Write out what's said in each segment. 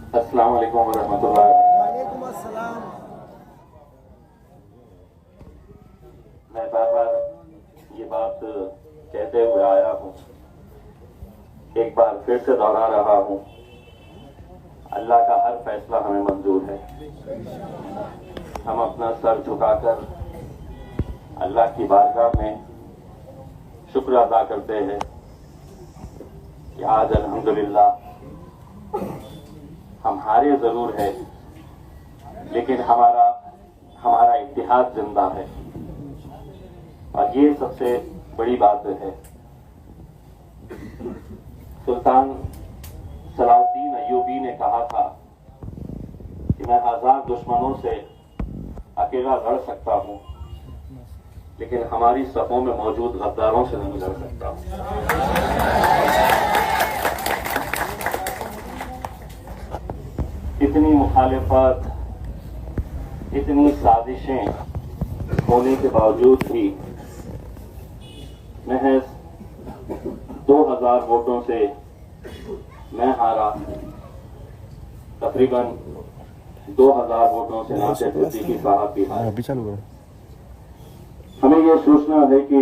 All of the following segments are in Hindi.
अस्सलाम वालेकुम वरहमतुल्लाह। वालेकुम अस्सलाम। मैं बार बार ये बात कहते हुए आया हूँ, एक बार फिर से दोहरा रहा हूँ, अल्लाह का हर फैसला हमें मंजूर है। हम अपना सर झुकाकर अल्लाह की बारगाह में शुक्र अदा करते हैं कि आज अल्हम्दुलिल्लाह हम हारे जरूर है, लेकिन हमारा इतिहाद जिंदा है, और ये सबसे बड़ी बात है। सुल्तान सलाउद्दीन अय्यूबी ने कहा था कि मैं 1000 दुश्मनों से अकेला लड़ सकता हूं, लेकिन हमारी सफों में मौजूद गद्दारों से नहीं लड़ सकता। इतनी मुखालिफत, इतनी साजिशें होने के बावजूद भी महज 2000 वोटों से मैं हारा। तकरीबन 2000 वोटों से नासिर सिद्दीकी साहब भी हारे। हमें यह सोचना है कि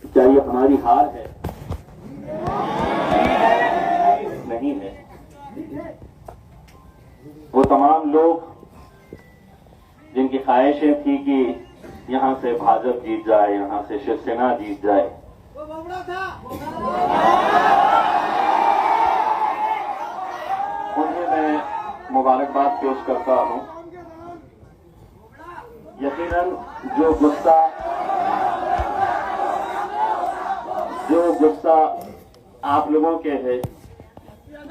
क्या ये हमारी हार है? नहीं है। वो तमाम लोग जिनकी ख्वाहिशें थी कि यहां से भाजपा जीत जाए, यहां से शिवसेना जीत जाए, उन्हें मैं मुबारकबाद पेश करता हूं। यकीनन जो गुस्सा आप लोगों के है,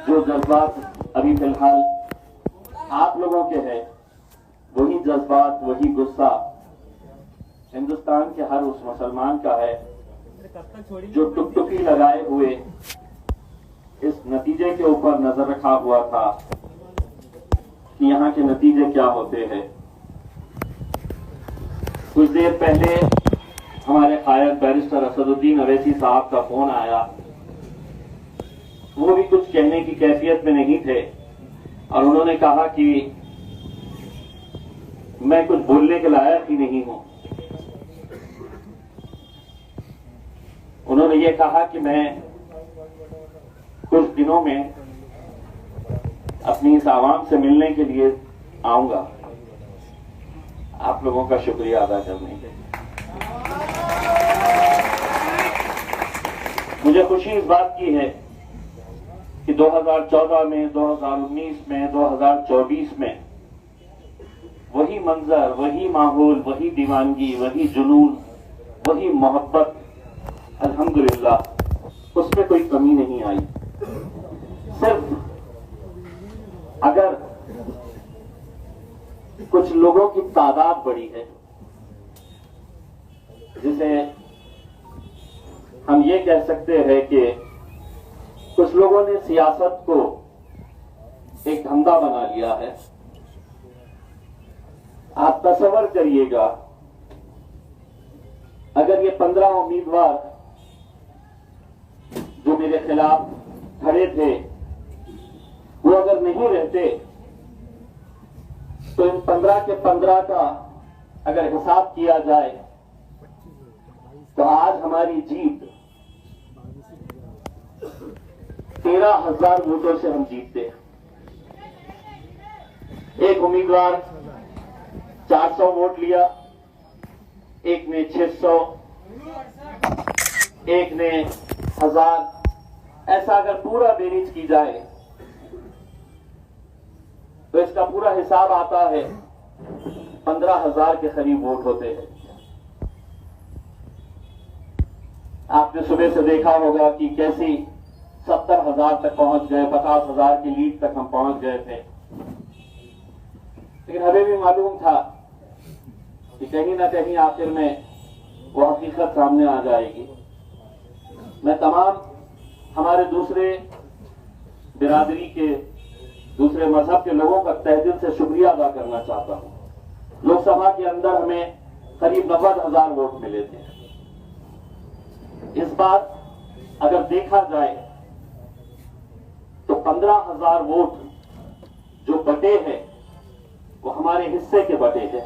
जो जज्बात अभी फिलहाल आप लोगों के हैं, वही जज्बात, वही गुस्सा हिंदुस्तान के हर उस मुसलमान का है जो टुकटुकी लगाए हुए इस नतीजे के ऊपर नजर रखा हुआ था कि यहाँ के नतीजे क्या होते हैं। कुछ देर पहले हमारे कायद बैरिस्टर असदुद्दीन अवैसी साहब का फोन आया। वो भी कुछ कहने की कैफियत में नहीं थे और उन्होंने कहा कि मैं कुछ बोलने के लायक ही नहीं हूं। उन्होंने ये कहा कि मैं कुछ दिनों में अपनी इस आवाम से मिलने के लिए आऊंगा, आप लोगों का शुक्रिया अदा करने के लिए। मुझे खुशी इस बात की है कि 2014 में, 2019 में, 2024 में वही मंजर, वही माहौल, वही दीवानगी, वही जुनून, वही मोहब्बत, अल्हम्दुलिल्लाह उसमें कोई कमी नहीं आई। सिर्फ अगर कुछ लोगों की तादाद बढ़ी है, जिसे हम ये कह सकते हैं कि कुछ लोगों ने सियासत को एक धंधा बना लिया है। आप तसव्वुर करिएगा, अगर ये 15 उम्मीदवार जो मेरे खिलाफ खड़े थे वो अगर नहीं रहते तो इन 15 के 15 का अगर हिसाब किया जाए तो आज हमारी जीत 13,000 वोटों से हम जीतते हैं। एक उम्मीदवार 400 वोट लिया, एक ने 600, एक ने 1000। ऐसा अगर पूरा बेरीज की जाए तो इसका पूरा हिसाब आता है 15,000 के करीब वोट होते हैं। आपने सुबह से देखा होगा कि कैसी 70,000 तक पहुंच गए, 50,000 की लीड तक हम पहुंच गए थे, लेकिन हमें भी मालूम था कि कहीं ना कहीं आखिर में वो हकीकत सामने आ जाएगी। मैं तमाम हमारे दूसरे बिरादरी के, दूसरे मजहब के लोगों का तहे दिल से शुक्रिया अदा करना चाहता हूं। लोकसभा के अंदर हमें करीब 90,000 वोट मिले थे। इस बार अगर देखा जाए तो 15,000 वोट जो बटे हैं वो हमारे हिस्से के बटे हैं,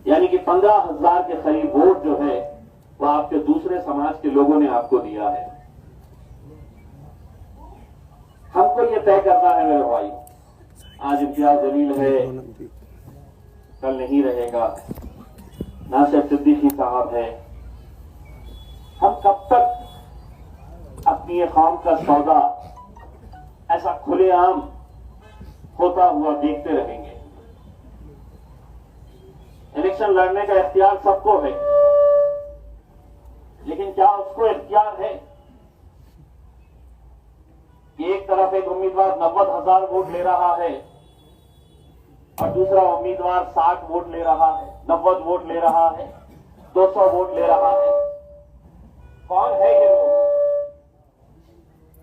यानी कि 15,000 के करीब वोट जो है वो आपके दूसरे समाज के लोगों ने आपको दिया है। हमको ये तय करना है मेरे भाई, आज इम्तियाज जलील है, कल नहीं रहेगा, नासिर सिद्दीकी साहब है, हम कब तक अपनी ये कौम का सौदा ऐसा खुलेआम होता हुआ देखते रहेंगे? इलेक्शन लड़ने का इख्तियार सबको है, लेकिन क्या उसको इख्तियार है कि एक तरफ एक उम्मीदवार 90,000 वोट ले रहा है और दूसरा उम्मीदवार 60 वोट ले रहा है, 90 वोट ले रहा है, 200 वोट ले रहा है? कौन है ये लोग?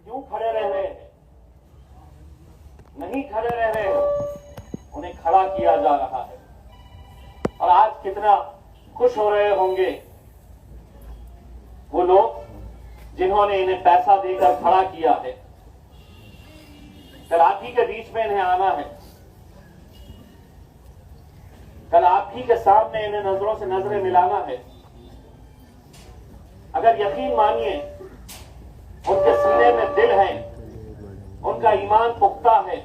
क्यों खड़े रह रहे हैं? नहीं खड़े रह रहे हैं, उन्हें खड़ा किया जा रहा है। और आज कितना खुश हो रहे होंगे वो लोग जिन्होंने इन्हें पैसा देकर खड़ा किया है। कल आप ही के बीच में इन्हें आना है, कल आप ही के सामने इन्हें नजरों से नजरें मिलाना है। अगर यकीन मानिए उनके सीने में दिल है, उनका ईमान पुख्ता है,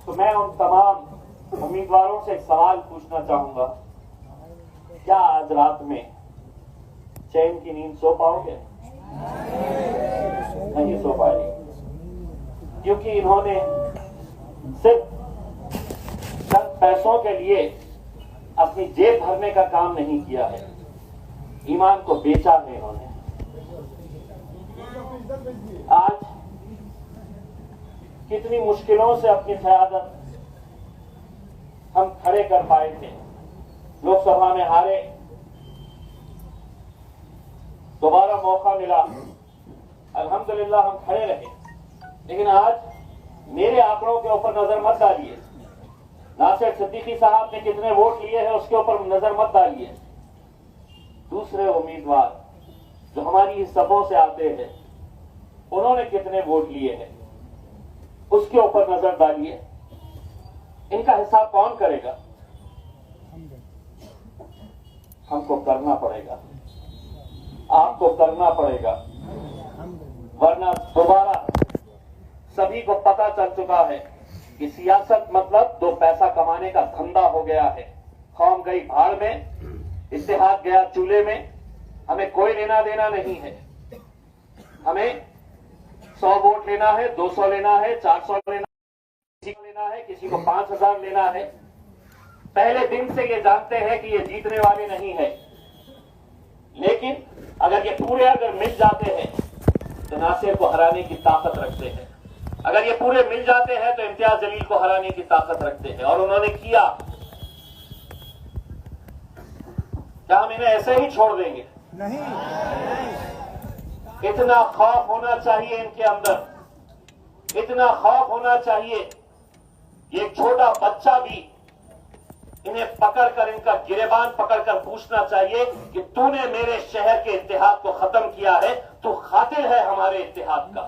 तो मैं उन तमाम उम्मीदवारों से एक सवाल पूछना चाहूंगा, क्या आज रात में चैन की नींद सो पाओगे? नहीं सो पाएंगे, क्योंकि इन्होंने सिर्फ चंद पैसों के लिए अपनी जेब भरने का काम नहीं किया है, ईमान को बेचा है इन्होंने। आज कितनी मुश्किलों से अपनी क़यादत हम खड़े कर पाए थे, लोकसभा में हारे, दोबारा मौका मिला, अल्हम्दुलिल्लाह हम खड़े रहे। लेकिन आज मेरे आंकड़ों के ऊपर नजर मत डालिए, नासिर सिद्दीकी साहब ने कितने वोट लिए हैं उसके ऊपर नजर मत डालिए, दूसरे उम्मीदवार जो हमारी सभों से आते हैं उन्होंने कितने वोट लिए हैं उसके ऊपर नजर डालिए। इनका हिसाब कौन करेगा? हमको करना पड़ेगा, आपको करना पड़ेगा, वरना दोबारा सभी को पता चल चुका है कि सियासत मतलब दो पैसा कमाने का धंधा हो गया है। कौम गई भाड़ में, इत्तेहाद गया चूल्हे में, हमें कोई लेना देना नहीं है। हमें 100 वोट लेना है, 200 लेना है, 400 लेना है, किसी को 5,000 लेना है। पहले दिन से ये जानते हैं कि ये जीतने वाले नहीं है, लेकिन अगर ये पूरे अगर मिल जाते हैं तो नासिर को हराने की ताकत रखते हैं, अगर ये पूरे मिल जाते हैं तो इम्तियाज जलील को हराने की ताकत रखते हैं। और उन्होंने किया। क्या हम इन्हें ऐसे ही छोड़ देंगे? नहीं। इतना खौफ होना चाहिए इनके अंदर, इतना खौफ होना चाहिए कि एक छोटा बच्चा भी इन्हें पकड़कर, इनका गिरेबान पकड़कर पूछना चाहिए कि तूने मेरे शहर के इत्तेहाद को खत्म किया है, तू खातिर है हमारे इत्तेहाद का।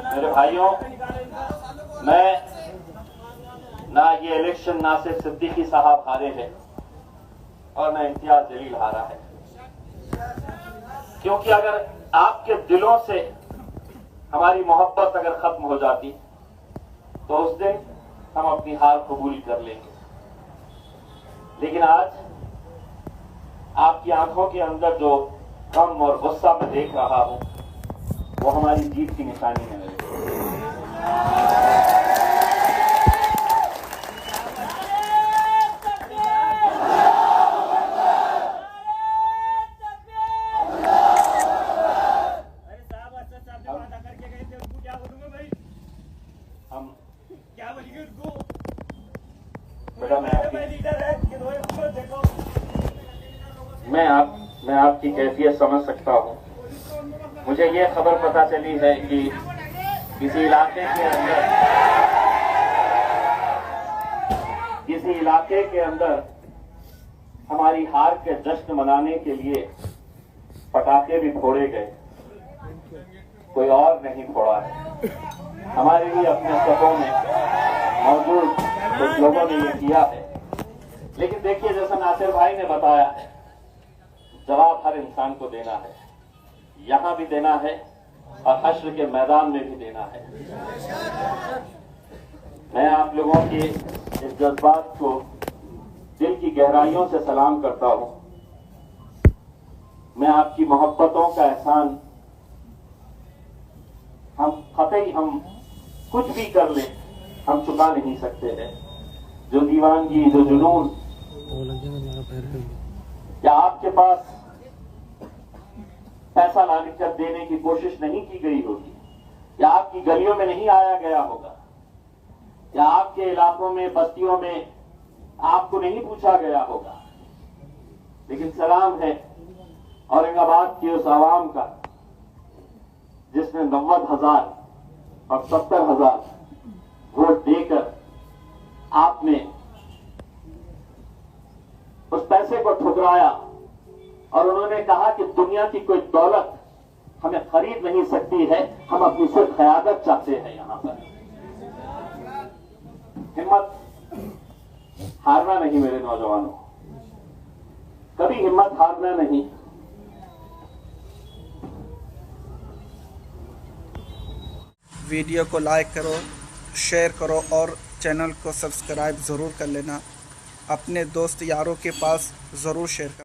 मेरे भाइयों, मैं ना ये इलेक्शन नासिर सिद्दीकी साहब हारे हैं और ना इम्तियाज जलील हारा है, क्योंकि अगर आपके दिलों से हमारी मोहब्बत अगर खत्म हो जाती तो उस दिन हम अपनी हार कबूल कर लेंगे। लेकिन आज आपकी आंखों के अंदर जो गम और गुस्सा मैं देख रहा हूं वो हमारी जीत की निशानी है। मैं आपकी कैफियत समझ सकता हूं। मुझे ये खबर पता चली है कि किसी इलाके के अंदर हमारी हार के जश्न मनाने के लिए पटाखे भी फोड़े गए, कोई और नहीं फोड़ा है। हमारे भी अपने सफों में मौजूद कुछ लोगों ने ये किया है। लेकिन देखिए, जैसा नासिर भाई ने बताया है, जवाब हर इंसान को देना है, यहां भी देना है और हश्र के मैदान में भी देना है। मैं आप लोगों के इस जज्बात को दिल की गहराइयों से सलाम करता हूं। मैं आपकी मोहब्बतों का एहसान हम कुछ भी कर लें, हम चुका नहीं सकते हैं। जो दीवानगी, जो जुनून, क्या आपके पास पैसा लाने कर देने की कोशिश नहीं की गई होगी, या आपकी गलियों में नहीं आया गया होगा, या आपके इलाकों में, बस्तियों में आपको नहीं पूछा गया होगा। लेकिन सलाम है औरंगाबाद की उस आवाम का जिसने 90,000 और 70,000 वोट देकर आपने उस पैसे को ठुकराया और उन्होंने कहा कि दुनिया की कोई दौलत हमें खरीद नहीं सकती है, हम अपनी सिर्फ क़यादत चाहते हैं। यहां पर हिम्मत हारना नहीं मेरे नौजवानों, कभी हिम्मत हारना नहीं। वीडियो को लाइक करो, शेयर करो और चैनल को सब्सक्राइब ज़रूर कर लेना। अपने दोस्त यारों के पास ज़रूर शेयर करो।